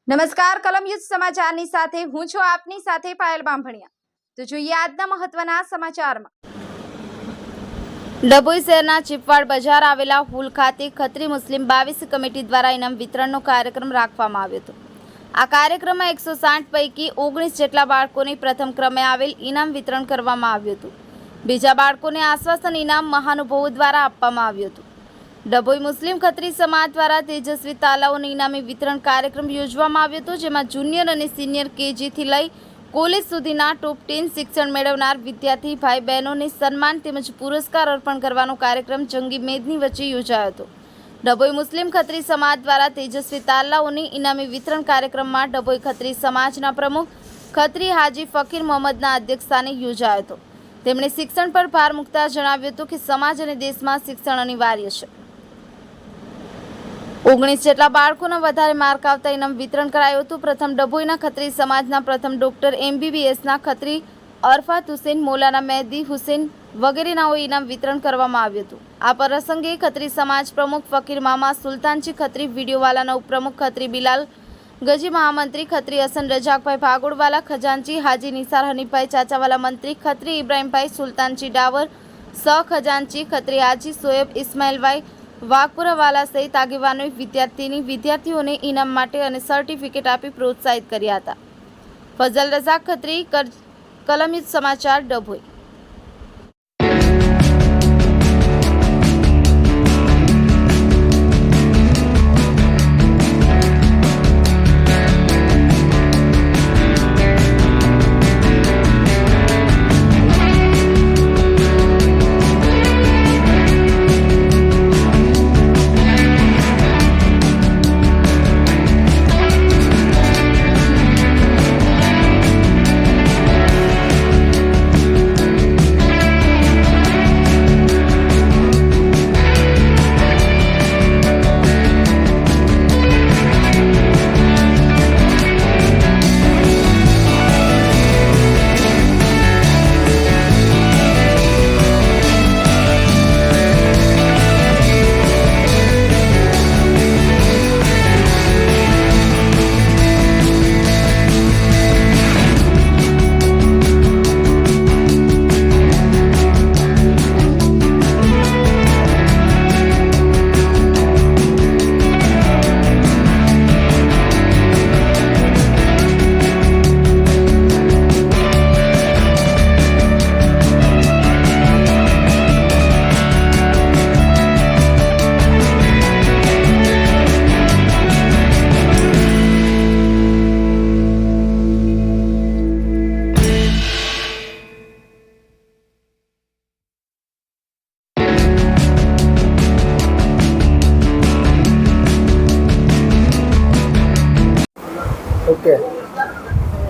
નમસ્કાર કલમ યુદ્ધ સમાચારની સાથે હું છું આપની સાથે પાયલ બામભણિયા। તો જોઈએ આજના મહત્વના સમાચારમાં। ડભોઈ શહેરના ચીપવાડ બજાર આવેલા હુલ ખાતે ખત્રી મુસ્લિમ 22 કમિટી દ્વારા ઇનામ વિતરણનો કાર્યક્રમ રાખવામાં આવ્યો હતો। આ કાર્યક્રમમાં 160 પૈકી 19 જેટલા બાળકોને પ્રથમ ક્રમે આવેલ ઇનામ વિતરણ કરવામાં આવ્યું હતું। બીજા બાળકોને આશ્વાસન ઇનામ મહાનુભાવો દ્વારા આપવામાં આવ્યું હતું। ડભોઈ મુસ્લિમ ખત્રી સમાજ દ્વારા તેજસ્વી તાલાઓને ઇનામી વિતરણ કાર્યક્રમ યોજવામાં આવ્યો હતો, જેમાં જુનિયર અને સિનિયર કેજીથી લઈ કોલેજ સુધીના ટોપ 10 શિક્ષણ મેળવનાર વિદ્યાર્થી ભાઈ બહેનોને સન્માન તેમજ પુરસ્કાર અર્પણ કરવાનો કાર્યક્રમ જંગી મેદની વચ્ચે યોજાયો હતો। ડભોઈ મુસ્લિમ ખત્રી સમાજ દ્વારા તેજસ્વી તાલાઓની ઇનામી વિતરણ કાર્યક્રમમાં ડભોઈ ખત્રી સમાજના પ્રમુખ ખત્રી હાજી ફકીર મોહમ્મદના અધ્યક્ષસ્થાને યોજાયો હતો। તેમણે શિક્ષણ પર ભાર મૂકતા જણાવ્યું હતું કે સમાજ અને દેશમાં શિક્ષણ અનિવાર્ય છે। 19 જેટલા બાળકોના વધારે માર્ક આવતા ઇનામ વિતરણ કરાયું હતું। પ્રથમ ડભોઈના ખત્રી સમાજના પ્રથમ ડોક્ટર MBBSના ખત્રી અરફાત હુસેન, મૌલાના મહેદી હુસેન વગેરેનાઓએ ઇનામ વિતરણ કરવામાં આવ્યું હતું। આ પ્રસંગે ખત્રી સમાજ પ્રમુખ ફકીર મામા સુલતાનજી ખત્રી, વિડીયોવાલાના ઉપપ્રમુખ ખત્રી બિલાલ ગજી, મહામંત્રી ખત્રી હસન રજાકભાઈ ભાગોળવાલા, ખજાનચી હાજી નિસાર હનીફભાઈ ચાચાવાલા, મંત્રી ખત્રી ઇબ્રાહીમભાઈ સુલતાનજી ડાવર, સહ ખજાનચી ખત્રી હાજી સોએબ ઇસ્માઇલભાઈ વાઘપુરાવાલા સહિત આગેવાનોએ વિદ્યાર્થીઓને ઇનામ માટે અને સર્ટિફિકેટ આપી પ્રોત્સાહિત કર્યા હતા। ફઝલ રઝાક ખત્રી, કલમ યુદ્ધ સમાચાર, ડભોઈ।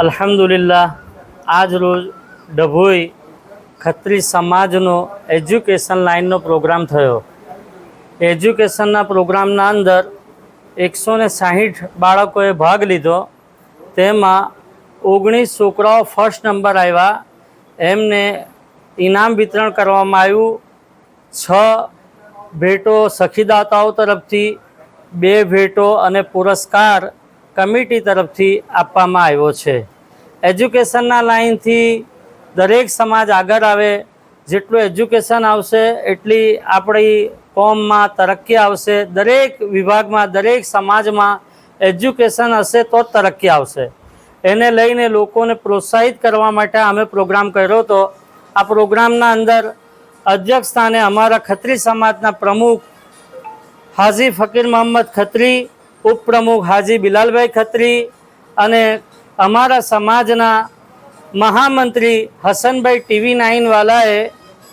અલ્હમ્દુલિલ્લાહ, આજ રોજ ડભોઈ ખત્રી સમાજનો એજ્યુકેશન લાઇનનો પ્રોગ્રામ થયો। એજ્યુકેશનના પ્રોગ્રામના અંદર 160 બાળકોએ ભાગ લીધો। તેમાં 19 છોકરાઓ ફર્સ્ટ નંબર આવ્યા। એમને ઇનામ વિતરણ કરવામાં આવ્યું। 6 ભેટો સખીદાતાઓ તરફથી, 2 ભેટો અને પુરસ્કાર કમિટી તરફથી આપવામાં આવ્યો છે। એજ્યુકેશનના લાઇનથી દરેક સમાજ આગળ આવે। જેટલું એજ્યુકેશન આવશે એટલી આપણી કોમમાં તરક્કી આવશે। દરેક વિભાગમાં, દરેક સમાજમાં એજ્યુકેશન હશે તો જ તરક્કી આવશે। એને લઈને લોકોને પ્રોત્સાહિત કરવા માટે અમે પ્રોગ્રામ કર્યો હતો। આ પ્રોગ્રામના અંદર અધ્યક્ષ સ્થાને અમારા ખત્રી સમાજના પ્રમુખ હાજી ફકીર મોહમ્મદ ખત્રી, ઉપપ્રમુખ હાજી બિલાલભાઈ ખત્રી અને અમારા સમાજના મહામંત્રી હસનભાઈ TV9 વાલાએ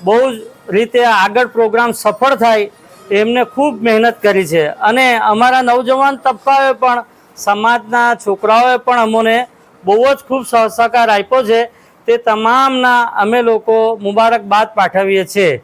બહુ જ રીતે આગળ પ્રોગ્રામ સફળ થાય એમને ખૂબ મહેનત કરી છે। અને અમારા નવજવાન તબક્કાએ પણ, સમાજના છોકરાઓએ પણ અમોને બહુ જ ખૂબ સહકાર આપ્યો છે। તે તમામના અમે લોકો મુબારકબાદ પાઠવીએ છીએ।